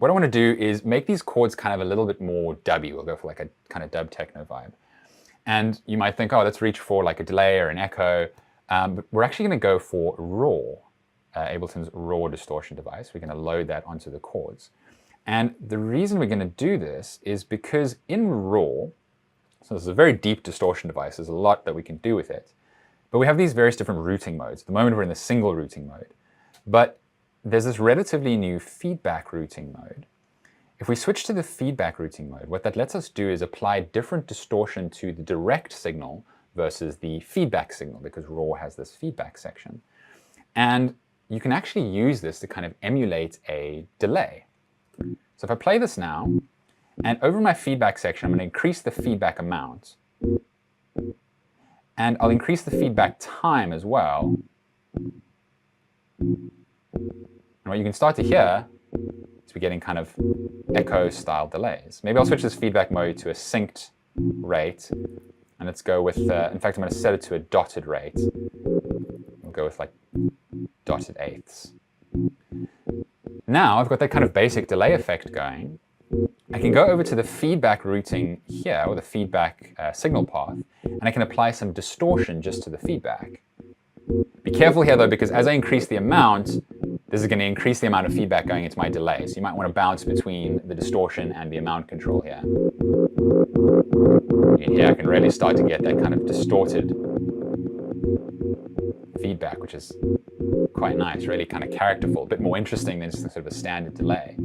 what I want to do is make these chords kind of a little bit more dubby. We'll go for like a kind of dub techno vibe. And you might think, oh, let's reach for like a delay or an echo. But we're actually going to go for raw, Ableton's raw distortion device. We're going to load that onto the chords. And the reason we're going to do this is because in raw, so this is a very deep distortion device. There's a lot that we can do with it. But we have these various different routing modes. At the moment, we're in the single routing mode. But there's this relatively new feedback routing mode. If we switch to the feedback routing mode, what that lets us do is apply different distortion to the direct signal versus the feedback signal, because raw has this feedback section. And you can actually use this to kind of emulate a delay. So if I play this now, and over my feedback section, I'm going to increase the feedback amount. And I'll increase the feedback time as well. And what you can start to hear is we're getting kind of echo-style delays. Maybe I'll switch this feedback mode to a synced rate. And let's go with, in fact, I'm going to set it to a dotted rate. We'll go with like dotted eighths. Now I've got that kind of basic delay effect going. I can go over to the feedback routing here, or the feedback signal path, and I can apply some distortion just to the feedback. Be careful here though, because as I increase the amount, this is going to increase the amount of feedback going into my delay. So you might want to bounce between the distortion and the amount control here. And here I can really start to get that kind of distorted feedback, which is quite nice, really kind of characterful, a bit more interesting than just sort of a standard delay.